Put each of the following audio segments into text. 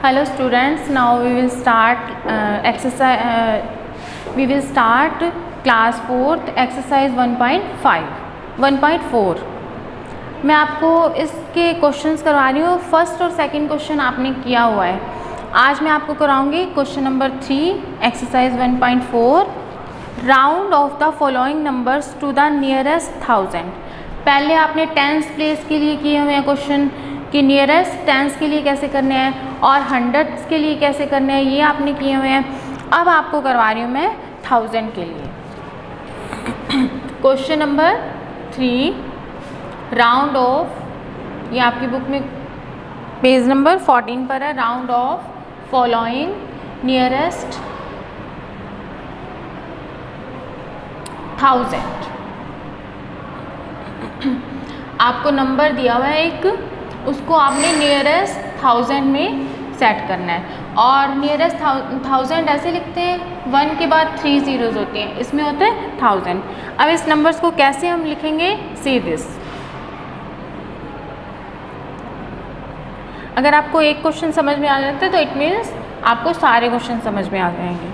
Hello students, now we will start we will start class 4th exercise 1.4. मैं आपको इसके questions करवा रही हूँ। फर्स्ट और सेकंड क्वेश्चन आपने किया हुआ है। आज मैं आपको कराऊंगी question number 3 exercise 1.4, round off the following numbers to the nearest 1000। पहले आपने टेंस प्लेस के लिए किए हुए हैं क्वेश्चन कि नियरेस्ट टेंस के लिए कैसे करने हैं और हंड्रेड्स के लिए कैसे करने हैं, ये आपने किए हुए हैं। अब आपको करवा रही हूँ मैं 1000 के लिए। क्वेश्चन नंबर 3, राउंड ऑफ, ये आपकी बुक में पेज नंबर 14 पर है। Round of following nearest 1000। आपको नंबर दिया हुआ है एक, उसको आपने नियरेस्ट 1000 में सेट करना है। और नियरेस्ट 1000 ऐसे लिखते हैं, 1 के बाद 3 zeros होते हैं, इसमें होता है 1000। अब इस नंबर्स को कैसे हम लिखेंगे, सी दिस। अगर आपको एक क्वेश्चन समझ में आ जाता है तो इट मीन्स आपको सारे क्वेश्चन समझ में आ जाएंगे।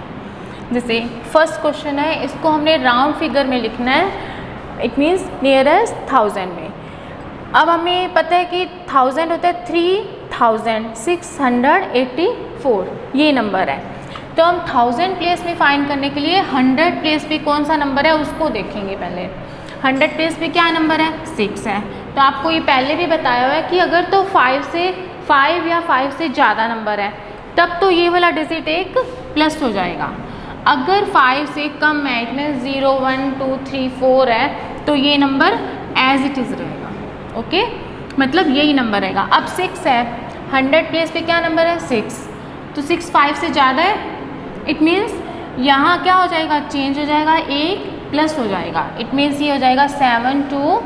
जैसे फर्स्ट क्वेश्चन है, इसको हमने राउंड फिगर में लिखना है, इट मीन्स नियरेस्ट 1000 में। अब हमें पता है कि 1000 होता है 3684, ये नंबर है। तो हम 1000 प्लेस में फाइंड करने के लिए 100 प्लेस पे कौन सा नंबर है उसको देखेंगे। पहले 100 प्लेस पे क्या नंबर है, 6 है। तो आपको ये पहले भी बताया हुआ है कि अगर तो 5 या 5 से ज़्यादा नंबर है तब तो ये वाला डिजिट एक प्लस हो जाएगा। अगर 5 से कम है, इसमें 0 1 2 3 4 है, तो ये नंबर एज इट इज़ रहेगा। ओके, मतलब यही नंबर रहेगा। अब 6 है, 100 प्लेस पे क्या नंबर है, 6। तो 6 5 से ज़्यादा है, इट मीन्स यहाँ क्या हो जाएगा, चेंज हो जाएगा, एक प्लस हो जाएगा। इट मीन्स ये हो जाएगा 7 2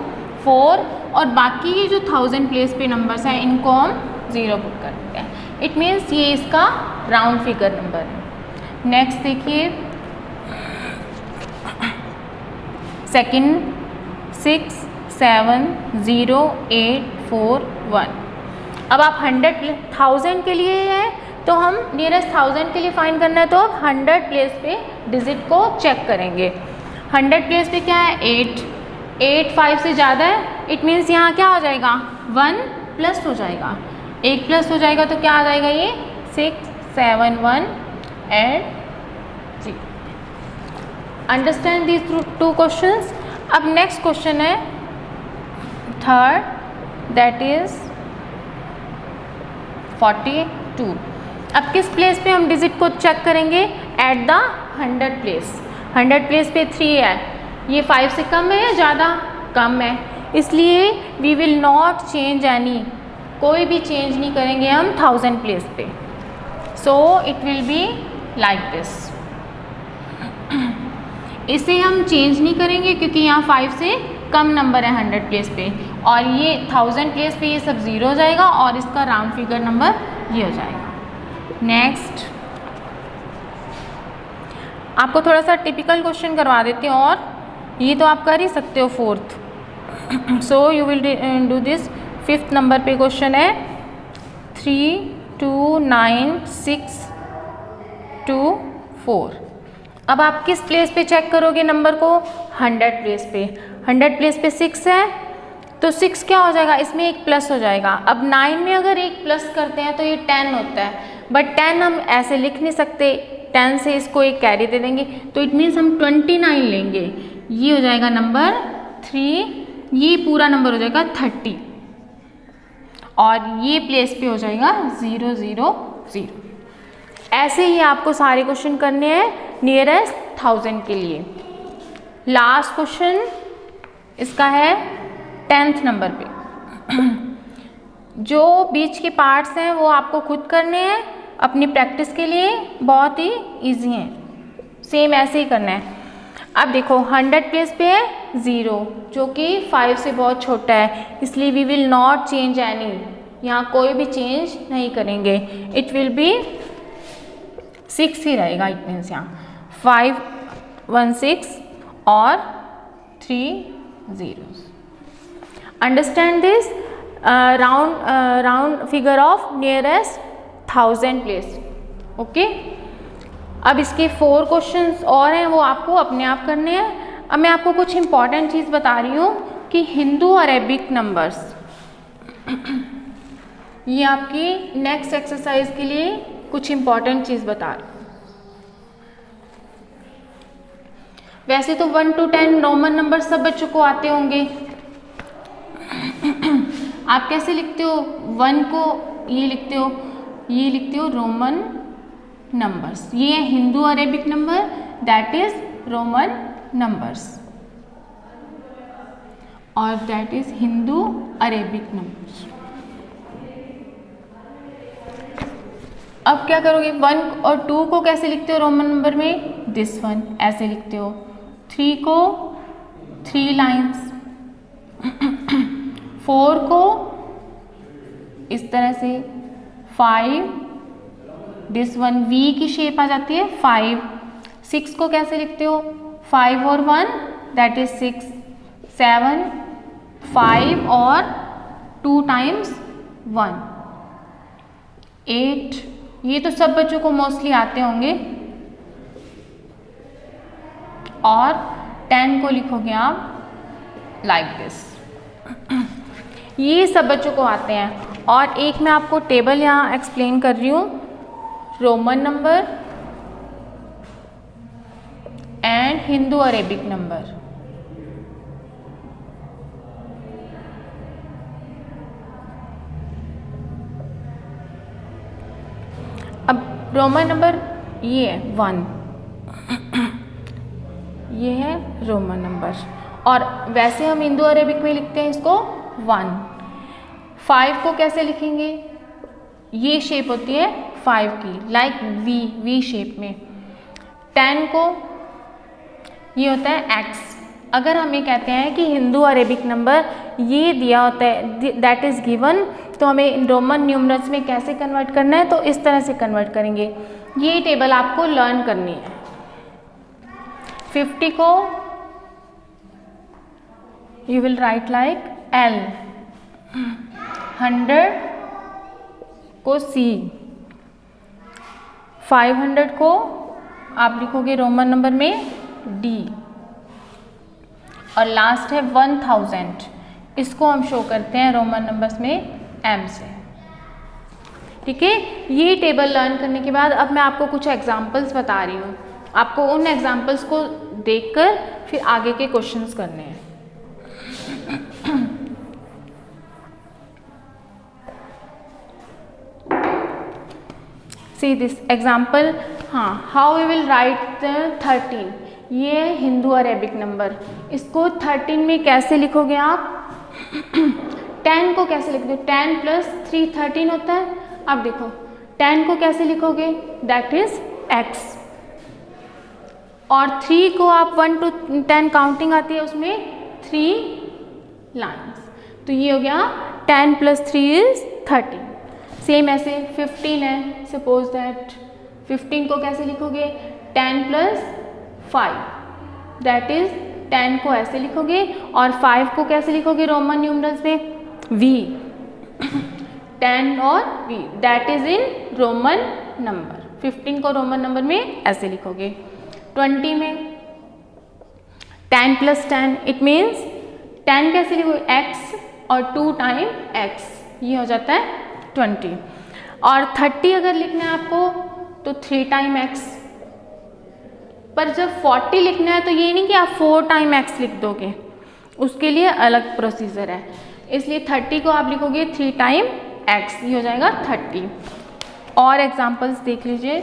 4, और बाकी ये जो 1000 प्लेस पे नंबर्स हैं इनको हम 0 पुट कर देते हैं। इट मीन्स ये इसका राउंड फिगर नंबर है। नेक्स्ट देखिए, सेकंड 6 7 0 8 4 1। अब आप 1000 के लिए है तो हम नियरेस्ट 1000 के लिए फाइंड करना है, तो अब 100 प्लेस पे डिजिट को चेक करेंगे। 100 प्लेस पे क्या है, 8 5 से ज़्यादा है, इट मीन्स यहाँ क्या हो जाएगा, 1 प्लस हो जाएगा, 1 प्लस हो जाएगा। तो क्या आ जाएगा, ये 6 7 1 एंड 0। Understand these 2 questions. अब नेक्स्ट क्वेश्चन है थर्ड, दैट इज 42। अब किस प्लेस पे हम डिजिट को चेक करेंगे, एट द 100 प्लेस। 100 प्लेस पे 3 है, ये 5 से कम है या ज़्यादा, कम है, इसलिए we will not change any, कोई भी चेंज नहीं करेंगे हम 1000 प्लेस पे। So it will be like this. इसे हम चेंज नहीं करेंगे क्योंकि यहाँ 5 से कम नंबर है 100 प्लेस पे, और ये 1000 प्लेस पे ये सब 0 हो जाएगा और इसका राउंड फिगर नंबर ये हो जाएगा। नेक्स्ट आपको थोड़ा सा टिपिकल क्वेश्चन करवा देती हूँ, और ये तो आप कर ही सकते हो 4th। So you will do this. 5th number पे क्वेश्चन है 3 2 9 6 2 4। अब आप किस प्लेस पे चेक करोगे नंबर को, 100 प्लेस पे। 100 प्लेस पे 6 है, तो 6 क्या हो जाएगा, इसमें एक प्लस हो जाएगा। अब 9 में अगर एक प्लस करते हैं तो ये 10 होता है, बट 10 हम ऐसे लिख नहीं सकते, 10 से इसको एक कैरी दे देंगे, तो इट मीन्स हम 29 लेंगे। ये हो जाएगा नंबर 3, ये पूरा नंबर हो जाएगा 30, और ये प्लेस पे हो जाएगा 0 0 0। ऐसे ही आपको सारे क्वेश्चन करने हैं नियरेस्ट 1000 के लिए। लास्ट क्वेश्चन इसका है 10th नंबर पे। जो बीच के पार्ट्स हैं वो आपको खुद करने हैं अपनी प्रैक्टिस के लिए, बहुत ही इजी हैं, सेम ऐसे ही करना है। अब देखो 100 प्लेस पे है 0, जो कि 5 से बहुत छोटा है, इसलिए we will not change any, यहाँ कोई भी चेंज नहीं करेंगे। इट विल बी 6 ही रहेगा, इट मीन्स यहाँ 5 1 6 और 3 zeros. Understand this? Round figure of nearest 1000 place. Okay, अब इसके 4 क्वेश्चंस और हैं, वो आपको अपने आप करने हैं। अब मैं आपको कुछ इंपॉर्टेंट चीज़ बता रही हूँ कि हिंदू अरेबिक नंबर्स, ये आपकी नेक्स्ट एक्सरसाइज के लिए कुछ इंपॉर्टेंट चीज़ बता रही हूँ। वैसे तो 1 to 10 रोमन नंबर सब बच्चों को आते होंगे। आप कैसे लिखते हो? 1 को ये लिखते हो रोमन नंबर्स, ये है Hindu Arabic number, that is Roman numbers, और that is Hindu Arabic numbers. अब क्या करोगे? 1 और 2 को कैसे लिखते हो रोमन नंबर में? दिस वन ऐसे लिखते हो। 3 को 3 लाइन्स, 4 को इस तरह से, 5 दिस वन V की शेप आ जाती है 5। 6 को कैसे लिखते हो? 5 और 1 दैट इज 6। 7 5 और 2 टाइम्स 1। 8, ये तो सब बच्चों को मोस्टली आते होंगे। और 10 को लिखोगे आप लाइक दिस। ये सब बच्चों को आते हैं। और एक मैं आपको टेबल यहाँ एक्सप्लेन कर रही हूँ, Roman number and Hindu Arabic number. अब रोमन नंबर ये है 1, ये है रोमन नंबर, और वैसे हम हिंदू अरेबिक में लिखते हैं इसको 1। 5 को कैसे लिखेंगे? ये शेप होती है 5 की, लाइक वी शेप में। 10 को ये होता है X। अगर हम ये कहते हैं कि हिंदू अरेबिक नंबर ये दिया होता है, दैट इज़ गिवन, तो हमें रोमन न्यूमरल्स में कैसे कन्वर्ट करना है? तो इस तरह से कन्वर्ट करेंगे। ये टेबल आपको लर्न करनी है। 50 को you will write like L, 100 को C, 500 को आप लिखोगे रोमन नंबर में D, और लास्ट है 1000, इसको हम शो करते हैं रोमन नंबर्स में M से। ठीक है, ये टेबल लर्न करने के बाद अब मैं आपको कुछ एग्जांपल्स बता रही हूँ। आपको उन एग्जांपल्स को देखकर फिर आगे के क्वेश्चंस करने हैं। सी दिस एग्जाम्पल, हाँ, how we will write the 13, ये है हिंदू अरेबिक नंबर, इसको 13 में कैसे लिखोगे आप? 10 को कैसे लिखते हो? 10 प्लस 3 13 होता है। अब देखो 10 को कैसे लिखोगे? दैट इज X, और 3 को आप 1 to 10 काउंटिंग आती है, उसमें 3 लाइन्स, तो ये हो गया 10 प्लस 3 इज 13। सेम ऐसे 15 है, सपोज दैट 15 को कैसे लिखोगे? 10 प्लस 5, दैट इज 10 को ऐसे लिखोगे, और 5 को कैसे लिखोगे रोमन न्यूमरल्स में? V, 10 और V, that is in Roman number. 15 को रोमन नंबर में ऐसे लिखोगे। 20 में 10 प्लस 10, इट मीन्स 10 कैसे लिखोगे? X और 2 टाइम X, ये हो जाता है 20। और 30 अगर लिखना है आपको तो 3 टाइम X, पर जब 40 लिखना है तो ये नहीं कि आप 4 टाइम X लिख दोगे, उसके लिए अलग प्रोसीजर है, इसलिए 30 को आप लिखोगे 3 टाइम X, ये हो जाएगा 30। और एग्जांपल्स देख लीजिए,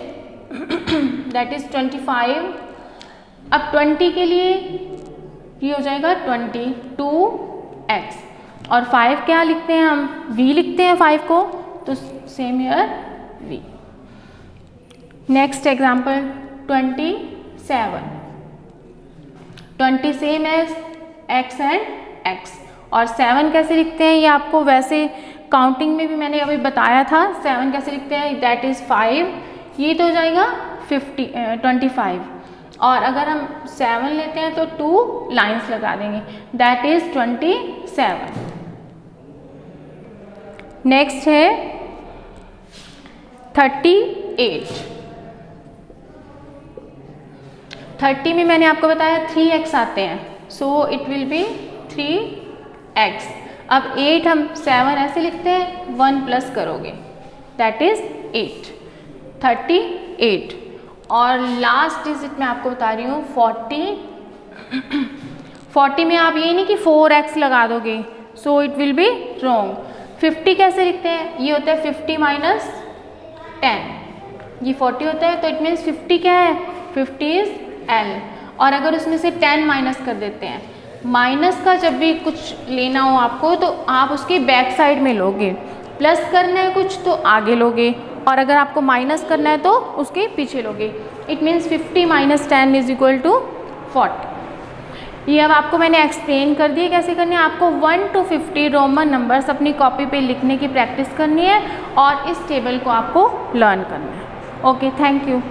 दैट इज 25। अब 20 के लिए ये हो जाएगा 22X, और 5 क्या लिखते हैं हम? V लिखते हैं 5 को, तो same here V। Next example 27, 20 same as X and X, और 7 कैसे लिखते हैं? ये आपको वैसे काउंटिंग में भी मैंने अभी बताया था। 7 कैसे लिखते हैं? दैट इज़ 5, ये तो हो जाएगा 25, और अगर हम 7 लेते हैं तो 2 लाइन्स लगा देंगे, दैट इज़ 27। नेक्स्ट है 38। 30 में मैंने आपको बताया 3x आते हैं, सो इट विल बी 3x। अब 8 हम 7 ऐसे लिखते हैं, 1 प्लस करोगे दैट इज 8, 38। और लास्ट डिजिट मैं आपको बता रही हूँ 40। 40 में आप ये नहीं कि 4x लगा दोगे, सो इट विल बी रॉन्ग। 50 कैसे लिखते हैं, ये होता है 50 माइनस 10, ये 40 होता है, तो इट मीन्स 50 क्या है, 50 इज L। और अगर उसमें से 10 माइनस कर देते हैं, माइनस का जब भी कुछ लेना हो आपको तो आप उसके बैक साइड में लोगे, प्लस करना है कुछ तो आगे लोगे, और अगर आपको माइनस करना है तो उसके पीछे लोगे। It means 50 minus 10 is equal to 40। ये अब आपको मैंने एक्सप्लेन कर दिया कैसे करनी है। आपको 1 to 50 रोमन नंबर्स अपनी कॉपी पे लिखने की प्रैक्टिस करनी है और इस टेबल को आपको लर्न करना है। Okay, thank you.